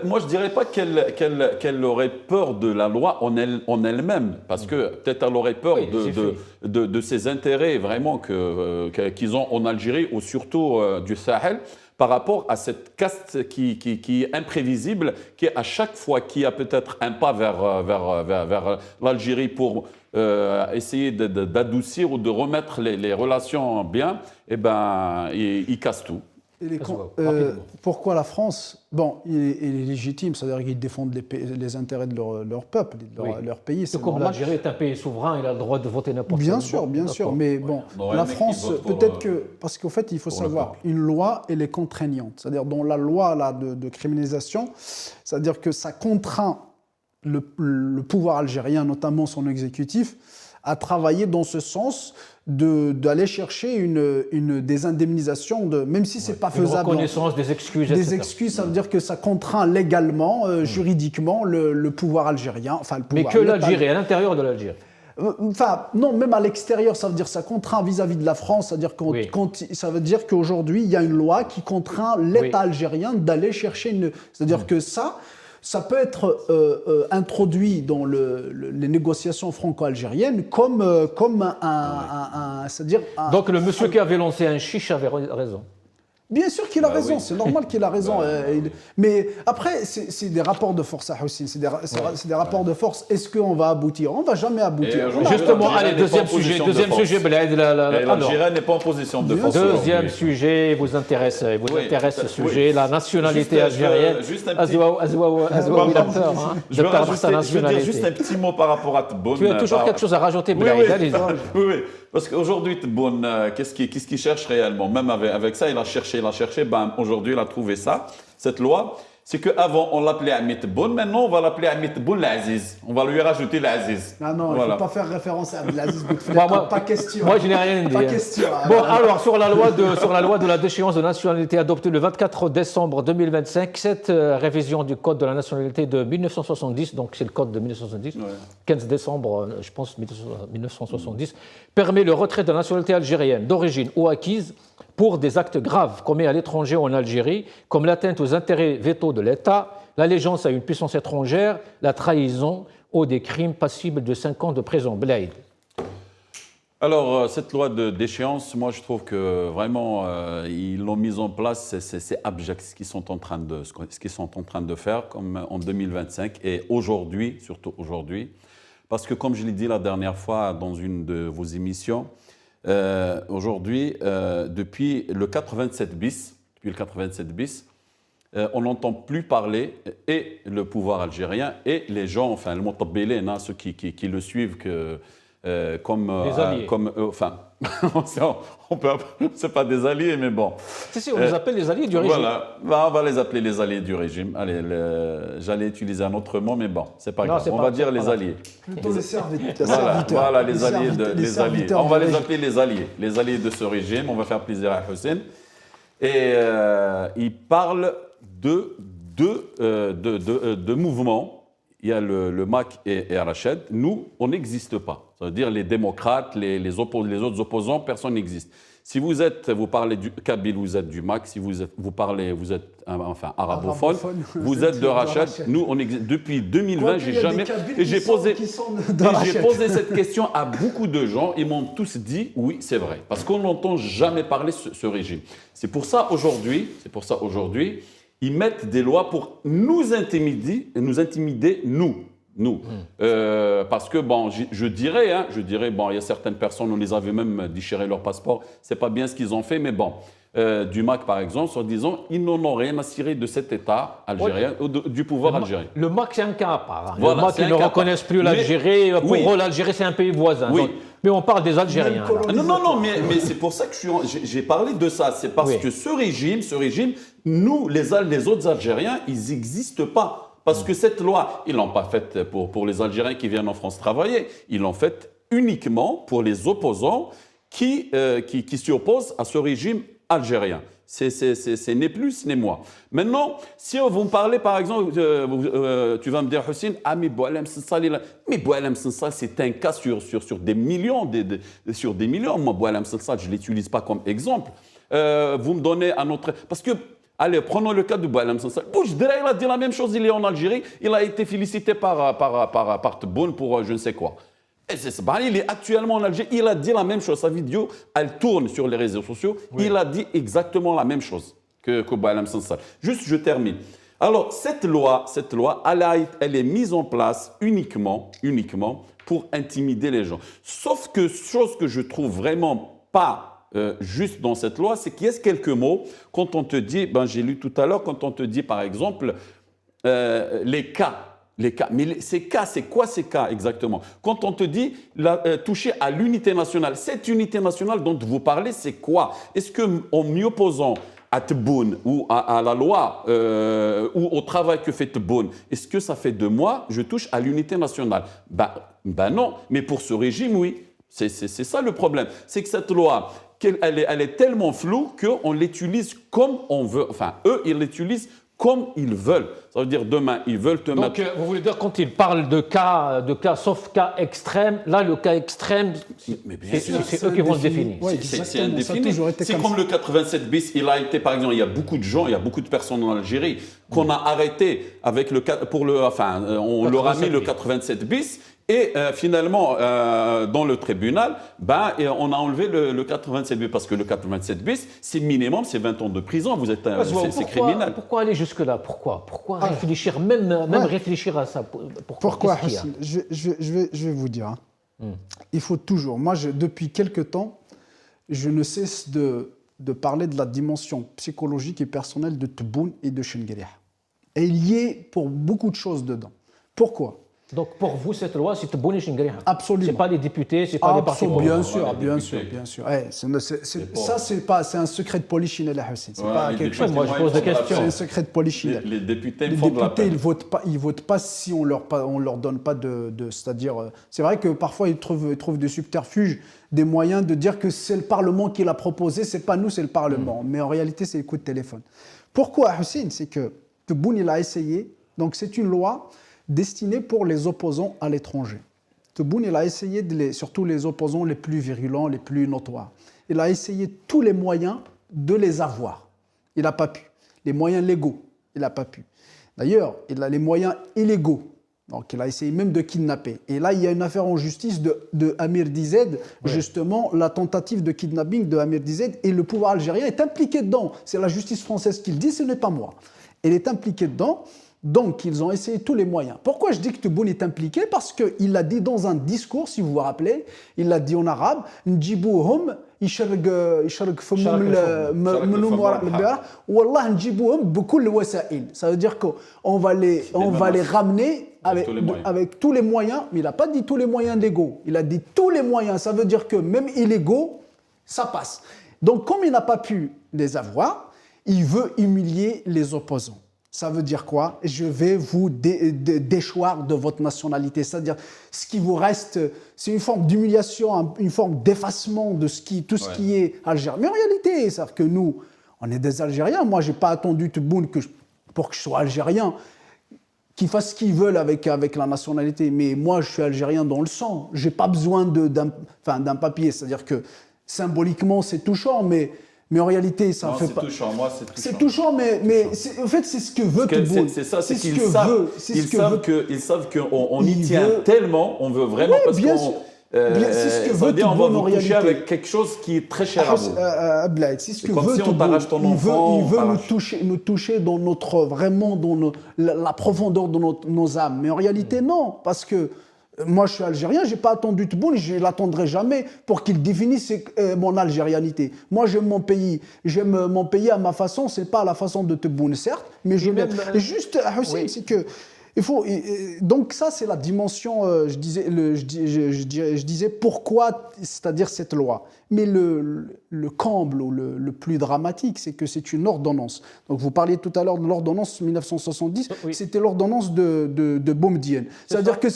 Moi, je ne dirais pas qu'elle aurait peur de la loi en elle-même, parce que peut-être elle aurait peur de ses intérêts vraiment qu'ils ont en Algérie, ou surtout du Sahel, par rapport à cette caste qui est imprévisible, qui à chaque fois qu'il y a peut-être un pas vers l'Algérie pour essayer d'adoucir ou de remettre les relations bien, eh ben, il casse tout. Pourquoi la France? Bon, il est légitime, c'est-à-dire qu'ils défendent les intérêts de leur peuple, de leur pays. C'est comme l'Algérie est un pays souverain, il a le droit de voter n'importe quoi. Bien sûr, mais bon, la France, peut-être que... Parce qu'au fait, il faut savoir, une loi, elle est contraignante. C'est-à-dire, dans la loi là, de criminalisation, c'est-à-dire que ça contraint le pouvoir algérien, notamment son exécutif, à travailler dans ce sens d'aller chercher des indemnisations, même si ce n'est pas faisable. Une reconnaissance, des excuses, etc. Des excuses, ça veut dire que ça contraint légalement, juridiquement, le pouvoir algérien. Enfin, mais que l'Algérie, à l'intérieur de l'Algérie. Enfin, non, même à l'extérieur, ça veut dire que ça contraint vis-à-vis de la France, c'est-à-dire ça veut dire qu'aujourd'hui, il y a une loi qui contraint l'État algérien d'aller chercher c'est-à-dire que ça peut être introduit dans les négociations franco-algériennes comme c'est-à-dire... Donc le monsieur qui avait lancé un chiche avait raison. Bien sûr qu'il a raison, c'est normal qu'il a raison. Mais après, c'est des rapports de force à Houssine, c'est des rapports de force. Est-ce qu'on va aboutir? On ne va jamais aboutir. Justement, allez, deuxième sujet, Blaid. L'Algérie n'est pas en position de force. Deuxième sujet, vous intéresse ce sujet, la nationalité algérienne. Je veux dire juste un petit mot par rapport à Tebboune. Tu as toujours quelque chose à rajouter, Blaid? Oui, parce qu'aujourd'hui, Tebboune, qu'est-ce qu'il cherche réellement? Même avec ça, il a cherché, ben, aujourd'hui il a trouvé ça, cette loi. C'est qu'avant on l'appelait Ami Tebboune, maintenant on va l'appeler Ami Tebboune l'Aziz. On va lui rajouter l'Aziz. Ah non, il ne faut pas faire référence à l'Aziz Bouteflika, pas question. Moi je n'ai rien dit. Pas question. Bon, alors sur la loi de la déchéance de nationalité adoptée le 24 décembre 2025, cette révision du code de la nationalité de 1970, donc c'est le code de 1970, 15 décembre, je pense 1970, permet le retrait de la nationalité algérienne d'origine ou acquise pour des actes graves commis à l'étranger ou en Algérie, comme l'atteinte aux intérêts vétaux de l'État, l'allégeance à une puissance étrangère, la trahison ou des crimes passibles de 5 ans de prison. Blaid. Alors, cette loi de déchéance, moi je trouve que vraiment, ils l'ont mise en place, c'est abject ce qu'ils sont en train de faire, comme en 2025 et aujourd'hui, surtout aujourd'hui, parce que comme je l'ai dit la dernière fois dans une de vos émissions, aujourd'hui, depuis le 87 bis, on n'entend plus parler, et le pouvoir algérien, et les gens, enfin, le Moutabbélin, ceux qui le suivent, comme... Les alliés. Enfin, c'est pas des alliés, mais bon. Si, on les appelle les alliés du régime. Voilà, on va les appeler les alliés du régime. Allez, j'allais utiliser un autre mot, mais bon, c'est pas grave. On va dire les alliés. Plutôt les serviteurs. Voilà, les alliés. On va les du appeler les alliés de ce régime. On va faire plaisir à Hussein. Et il parle de mouvements. Il y a le MAC et Rachid. Nous, on n'existe pas. Ça veut dire les démocrates, les autres opposants, personne n'existe. Si vous parlez du Kabyle, vous êtes du MAC. Si vous êtes arabophone, vous êtes de Rachid. Nous, on existe depuis 2020. J'ai posé cette question à beaucoup de gens. Ils m'ont tous dit oui, c'est vrai, parce qu'on n'entend jamais parler de ce régime. C'est pour ça aujourd'hui, ils mettent des lois pour nous intimider, nous. Parce que, bon, je dirais, bon, il y a certaines personnes, on les avait même déchiré leur passeport, c'est pas bien ce qu'ils ont fait, mais bon, du MAC par exemple, en disant, ils n'en ont rien à cirer de cet État algérien, ou du pouvoir algérien. Le MAC, c'est un cas à part. Voilà, le MAC, ils ne reconnaissent plus l'Algérie. Pour eux, l'Algérie, c'est un pays voisin. Oui. Donc, mais on parle des Algériens. Non, mais c'est pour ça que j'ai parlé de ça. C'est parce que ce régime, nous, les autres Algériens, ils n'existent pas. Parce que cette loi, ils ne l'ont pas faite pour les Algériens qui viennent en France travailler. Ils l'ont faite uniquement pour les opposants qui s'y opposent à ce régime algérien. C'est ni plus ni moins. Maintenant, si vous me parlez, par exemple, tu vas me dire, Hussein, mais Boualem Sansal, c'est un cas sur des millions. Sur des millions. Moi, Boualem Sansal, je ne l'utilise pas comme exemple. Vous me donnez un autre... Parce que, allez, prenons le cas de Boualem Sansal. Boujdra, il a dit la même chose, il est en Algérie. Il a été félicité par Tebboune pour je ne sais quoi. Il est actuellement en Algérie, il a dit la même chose. Sa vidéo, elle tourne sur les réseaux sociaux. Oui. Il a dit exactement la même chose que Boualem Sansal. Juste, je termine. Alors, cette loi, elle est mise en place uniquement pour intimider les gens. Sauf que, chose que je trouve vraiment pas juste dans cette loi, c'est qu'il y a quelques mots, quand on te dit, j'ai lu tout à l'heure, quand on te dit, par exemple, les cas. Mais ces cas, c'est quoi ces cas exactement? Quand on te dit toucher à l'unité nationale, cette unité nationale dont vous parlez, c'est quoi? Est-ce qu'en m'y opposant à Tebboune ou à la loi ou au travail que fait Tebboune, est-ce que ça fait de moi, je touche à l'unité nationale? Ben non, mais pour ce régime, oui. C'est ça le problème. C'est que cette loi, elle est tellement floue qu'on l'utilise comme on veut. Enfin, eux, ils l'utilisent comme ils veulent. Ça veut dire demain, ils veulent te mettre... Donc, vous voulez dire, quand ils parlent de cas, sauf cas extrême, là, le cas extrême, c'est eux qui vont le définir. Oui, c'est indéfini. C'est comme le 87 bis, il a été, par exemple, il y a beaucoup de gens, il y a beaucoup de personnes en Algérie qu'on a arrêté avec on leur a mis le 87 bis. Et finalement, dans le tribunal, on a enlevé le 87 bis parce que le 87 bis, c'est minimum, c'est 20 ans de prison. Vous êtes, c'est criminel. Pourquoi aller jusque-là? Pourquoi réfléchir, même réfléchir à ça? Pourquoi je vais vous dire. Il faut toujours. Moi, depuis quelque temps, je ne cesse de parler de la dimension psychologique et personnelle de Tebboune et de Chengueria. Et il y est pour beaucoup de choses dedans. Pourquoi? Donc pour vous, cette loi, c'est Tebboune et Chengueria. Absolument. Ce n'est pas les députés, ce n'est pas les partis politiques. Bien sûr. Ça, c'est un secret de polichinelle, Hussein. C'est pas quelque chose. Moi, je pose des questions. C'est un secret de polichinelle. Les députés, ils votent pas si on leur donne pas c'est-à-dire, c'est vrai que parfois ils trouvent des subterfuges, des moyens de dire que c'est le Parlement qui l'a proposé, c'est pas nous, c'est le Parlement. Mais en réalité, c'est les coups de téléphone. Pourquoi, Hussein? C'est que Tebboune, il a essayé. Donc c'est une loi destinée pour les opposants à l'étranger. Tebboune, il a essayé, surtout les opposants les plus virulents, les plus notoires, il a essayé tous les moyens de les avoir. Il n'a pas pu. Les moyens légaux, il n'a pas pu. D'ailleurs, il a les moyens illégaux. Donc, il a essayé même de kidnapper. Et là, il y a une affaire en justice de Amir Dized, justement, la tentative de kidnapping de Amir Dized, et le pouvoir algérien est impliqué dedans. C'est la justice française qui le dit, ce n'est pas moi. Elle est impliquée dedans. Donc, ils ont essayé tous les moyens. Pourquoi je dis que Tebboune est impliqué? Parce qu'il l'a dit dans un discours, si vous vous rappelez, il l'a dit en arabe, Njibouhum, يشرق فمهم والله نجيبوهم بكل الوسائل. Ça veut dire qu'on va les ramener avec tous les moyens, mais il n'a pas dit tous les moyens légaux, il a dit tous les moyens, ça veut dire que même illégaux, ça passe. Donc, comme il n'a pas pu les avoir, il veut humilier les opposants. Ça veut dire quoi? Je vais vous déchoir de votre nationalité. C'est-à-dire, ce qui vous reste, c'est une forme d'humiliation, une forme d'effacement de tout ce qui est algérien. Mais en réalité, c'est-à-dire que nous, on est des Algériens. Moi, je n'ai pas attendu Tebboune pour que je sois algérien, qu'ils fassent ce qu'ils veulent avec la nationalité. Mais moi, je suis algérien dans le sang. Je n'ai pas besoin d'un papier. C'est-à-dire que symboliquement, c'est touchant, mais en réalité, ça fait pas. Touchant, moi, c'est touchant. C'est touchant, mais en fait, c'est ce que veut Tebboune. C'est ça, c'est qu'ils savent qu'on y tient tellement, on veut vraiment, oui, parce bien qu'on. sûr. C'est ce que veut Tebboune, on va vous toucher avec quelque chose qui est très cher à vous. C'est ce que comme veut si on t'arrache ton enfant. Il veut nous toucher dans la profondeur de nos âmes. Mais en réalité, non, parce que moi, je suis algérien, je n'ai pas attendu Tebboune et je ne l'attendrai jamais pour qu'il définisse mon algérianité. Moi, j'aime mon pays à ma façon, ce n'est pas à la façon de Tebboune, certes, mais je l'aime. Juste, Hussein, oui. C'est que donc ça, c'est la dimension, je disais pourquoi, c'est-à-dire cette loi. Mais le comble ou le plus dramatique, c'est que c'est une ordonnance. Donc vous parliez tout à l'heure de l'ordonnance 1970, oui. C'était l'ordonnance de Boumedienne. C'est-à-dire que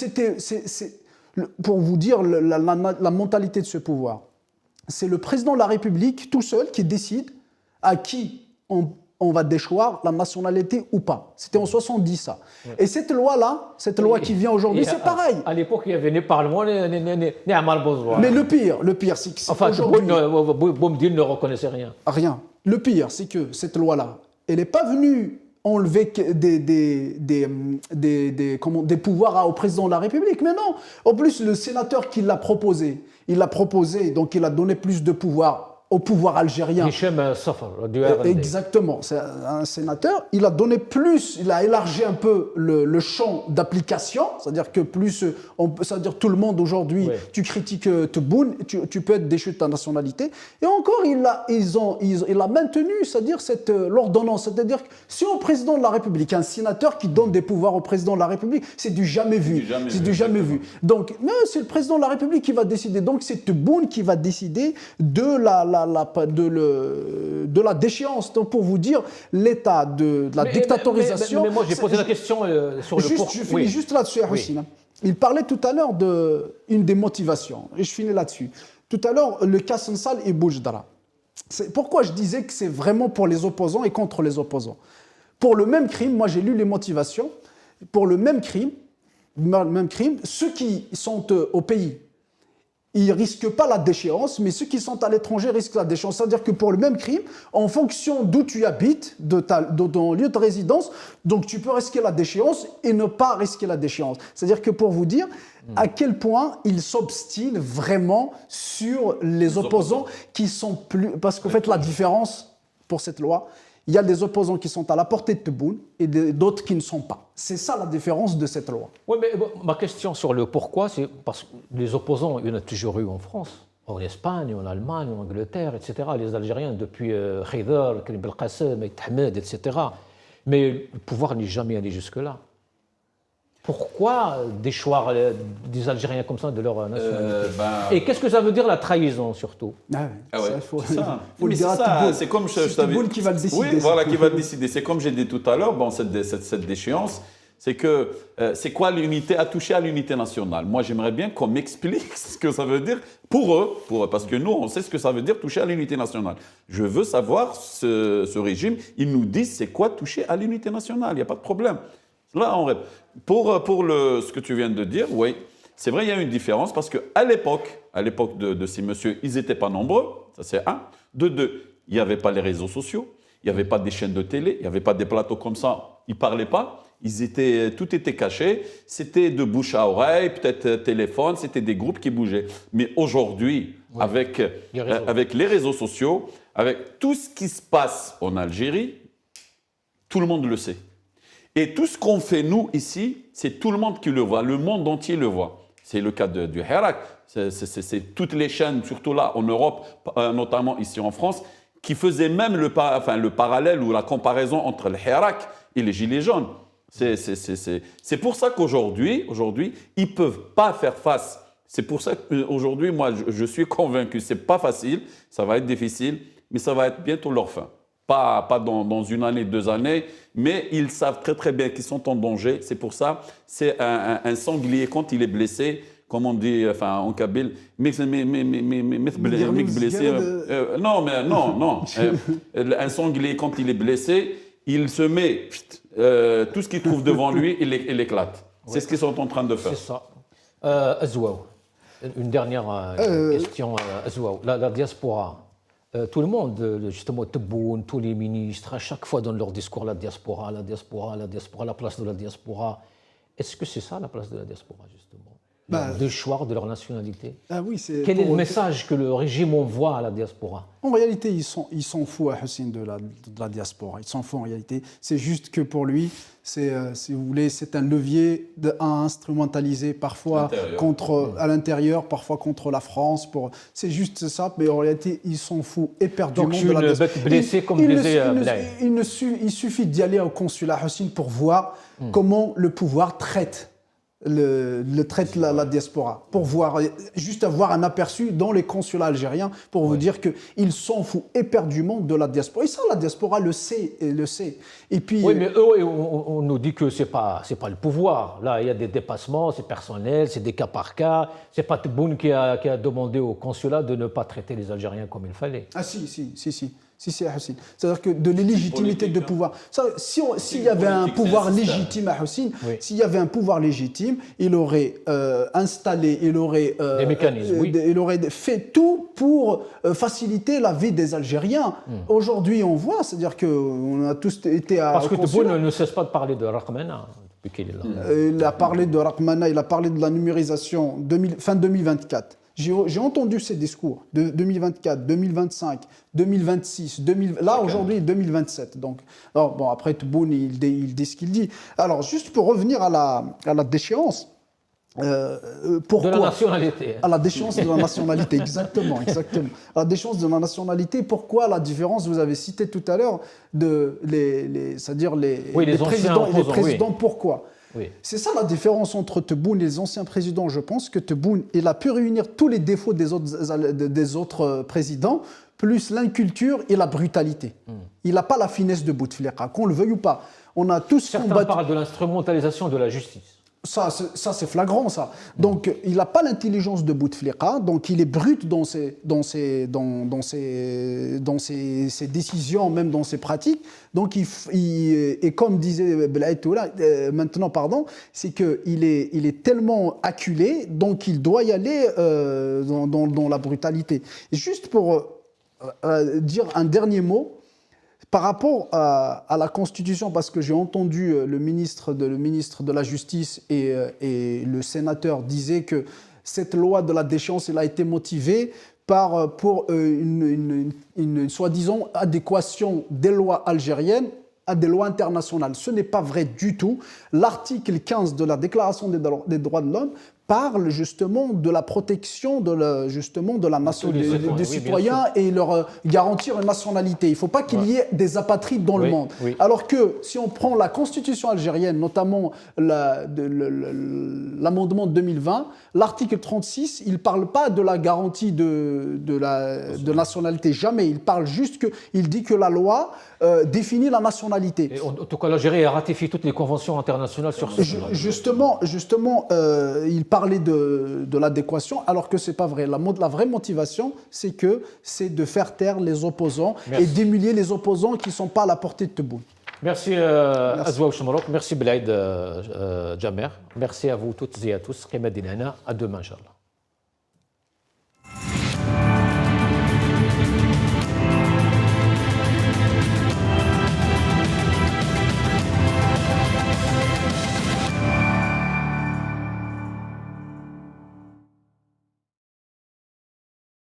pour vous dire la mentalité de ce pouvoir, c'est le président de la République tout seul qui décide à qui on va déchoir la nationalité ou pas. C'était en 70, ça. Oui. Et cette loi-là, qui vient aujourd'hui, c'est pareil. À l'époque, il y avait ni Parlement, ni Amal Bozouar. Mais le pire, c'est que enfin, Boumedienne ne reconnaissait rien. Rien. Le pire, c'est que cette loi-là, elle n'est pas venue enlever des pouvoirs au président de la République. Mais non. En plus, le sénateur qui l'a proposé, donc il a donné plus de pouvoir au pouvoir algérien. Hichem Safar, du RND. Exactement, c'est un sénateur. Il a donné plus, il a élargi un peu le champ d'application, c'est-à-dire que c'est-à-dire tout le monde aujourd'hui, oui. Tu critiques Tebboune, tu peux être déchu de ta nationalité. Et encore, il a maintenu, c'est-à-dire l'ordonnance, c'est-à-dire que si au président de la République, un sénateur qui donne des pouvoirs au président de la République, c'est du jamais vu. C'est du jamais vu. Donc, c'est le président de la République qui va décider. Donc, c'est Tebboune qui va décider de la déchéance. Donc, pour vous dire l'état de la dictatorisation. Mais moi, j'ai posé la question sur le pourquoi. Je finis juste là-dessus, oui. Il parlait tout à l'heure d'une des motivations, et je finis là-dessus. Tout à l'heure, le cas Sensal et Boujdara. Pourquoi je disais que c'est vraiment pour les opposants et contre les opposants? Pour le même crime, moi j'ai lu les motivations, pour le même crime, ceux qui sont au pays, ils ne risquent pas la déchéance, mais ceux qui sont à l'étranger risquent la déchéance. C'est-à-dire que pour le même crime, en fonction d'où tu habites, de ton lieu de résidence, donc tu peux risquer la déchéance et ne pas risquer la déchéance. C'est-à-dire que pour vous dire à quel point ils s'obstinent vraiment sur les opposants qui sont plus... Parce qu'en fait, la différence pour cette loi, il y a des opposants qui sont à la portée de Tebboune et d'autres qui ne sont pas. C'est ça la différence de cette loi. Oui, mais ma question sur le pourquoi, c'est parce que les opposants, il y en a toujours eu en France, en Espagne, en Allemagne, en Angleterre, etc. Les Algériens, depuis Khaydar, Karim Belkacem, Ahmed, etc. Mais le pouvoir n'est jamais allé jusque-là. Pourquoi déchoir des Algériens comme ça de leur nationalité Et qu'est-ce que ça veut dire la trahison surtout? Faut le dire à Tebboune. C'est comme c'est Tebboune qui va le décider. Oui, voilà, qui va le décider. C'est comme j'ai dit tout à l'heure, cette déchéance, c'est que c'est quoi l'unité, à toucher à l'unité nationale? Moi, j'aimerais bien qu'on m'explique ce que ça veut dire pour eux, parce que nous, on sait ce que ça veut dire toucher à l'unité nationale. Je veux savoir, ce régime, ils nous disent c'est quoi toucher à l'unité nationale, il n'y a pas de problème. Là, pour ce que tu viens de dire, oui, c'est vrai, il y a une différence parce qu'à l'époque de ces messieurs, ils n'étaient pas nombreux, ça c'est un. De deux, il n'y avait pas les réseaux sociaux, il n'y avait pas des chaînes de télé, il n'y avait pas des plateaux comme ça, ils ne parlaient pas, tout était caché, c'était de bouche à oreille, peut-être téléphone, c'était des groupes qui bougeaient. Mais aujourd'hui, oui, avec les réseaux sociaux, avec tout ce qui se passe en Algérie, tout le monde le sait. Et tout ce qu'on fait, nous, ici, c'est tout le monde qui le voit, le monde entier le voit. C'est le cas du Hirak, c'est toutes les chaînes, surtout là en Europe, notamment ici en France, qui faisaient même le parallèle ou la comparaison entre le Hirak et les Gilets jaunes. C'est pour ça qu'aujourd'hui, ils ne peuvent pas faire face. C'est pour ça qu'aujourd'hui, moi, je suis convaincu, ce n'est pas facile, ça va être difficile, mais ça va être bientôt leur fin. Pas dans une année, 2 années, mais ils savent très très bien qu'ils sont en danger. C'est pour ça, c'est un sanglier quand il est blessé, comme on dit en kabyle, blessé. Non. Un sanglier quand il est blessé, il se met tout ce qu'il trouve devant lui, il éclate. C'est ce qu'ils sont en train de faire. C'est ça. Azouaou, une dernière question. Azouaou, la diaspora. Tout le monde, justement, Tebboune, tous les ministres, à chaque fois dans leur discours, la diaspora, la place de la diaspora. Est-ce que c'est ça la place de la diaspora, justement? Le choix de leur nationalité. Oui, quel est le message que le régime envoie à la diaspora? En réalité, ils s'en fout, Hussein, de la diaspora. Ils s'en fout en réalité. C'est juste que pour lui, si vous voulez, c'est un levier à instrumentaliser parfois à l'intérieur, parfois contre la France. C'est juste ça, mais en réalité, ils s'en fout éperdument de la diaspora. Donc, blessé, comme disait Blaise. Il suffit d'y aller au consulat, Hussein, pour voir comment le pouvoir traite la diaspora, pour juste avoir un aperçu dans les consulats algériens, pour vous dire qu'ils s'en foutent éperdument de la diaspora. Et ça, la diaspora le sait. Et puis, oui, mais eux, on nous dit que c'est pas le pouvoir. Là, il y a des dépassements, c'est personnel, c'est des cas par cas. C'est pas Tebboune qui a demandé au consulat de ne pas traiter les Algériens comme il fallait. Ah si, c'est Hussein. C'est-à-dire que de l'illégitimité de pouvoir. S'il y avait un pouvoir légitime à Hussein, s'il y avait un pouvoir légitime, il aurait installé, il aurait des mécanismes, il aurait fait tout pour faciliter la vie des Algériens. Aujourd'hui, on voit, c'est-à-dire qu'on a tous été à. Parce que Tebboune ne cesse pas de parler de Raqmana depuis qu'il est là. Il a parlé de Raqmana, il a parlé de la numérisation fin 2024. J'ai entendu ces discours de 2024, 2025, 2026, là aujourd'hui 2027. Donc, bon, après Tebboune, il dit ce qu'il dit. Alors, juste pour revenir à la déchéance. Pourquoi de la nationalité. À la déchéance de la nationalité, exactement. À la déchéance de la nationalité, pourquoi la différence, vous avez cité tout à l'heure, c'est-à-dire les présidents, pourquoi? Oui. C'est ça la différence entre Tebboune et les anciens présidents. Je pense que Tebboune, il a pu réunir tous les défauts des autres présidents, plus l'inculture et la brutalité. Il n'a pas la finesse de Bouteflika, qu'on le veuille ou pas. On a tous Certains parlent de l'instrumentalisation de la justice. Ça c'est flagrant, ça. Donc, il n'a pas l'intelligence de Bouteflika, donc il est brut dans ses décisions, même dans ses pratiques. Donc, et comme disait Blaise maintenant, c'est qu'il est tellement acculé, donc il doit y aller dans la brutalité. Et juste pour dire un dernier mot, par rapport à la Constitution, parce que j'ai entendu le ministre de la Justice et le sénateur disaient que cette loi de la déchéance, elle a été motivée pour une soi-disant adéquation des lois algériennes à des lois internationales. Ce n'est pas vrai du tout. L'article 15 de la Déclaration des droits de l'homme parle justement de la protection des citoyens et leur garantir une nationalité. Il ne faut pas qu'il y ait des apatrides dans le monde. Oui. Alors que si on prend la constitution algérienne, notamment l'amendement de 2020, l'article 36, il ne parle pas de la garantie de nationalité. Jamais. Il parle juste il dit que la loi définit la nationalité. Et en tout cas, l'Algérie a ratifié toutes les conventions internationales sur ce sujet. Justement, il parlait de l'adéquation, alors que ce n'est pas vrai. La vraie motivation, c'est de faire taire les opposants et d'humilier les opposants qui ne sont pas à la portée de Tebboune. Merci Azouaou Chemrouk, merci Blaise Jamer, merci à vous toutes et à tous. À demain, Inch'Allah.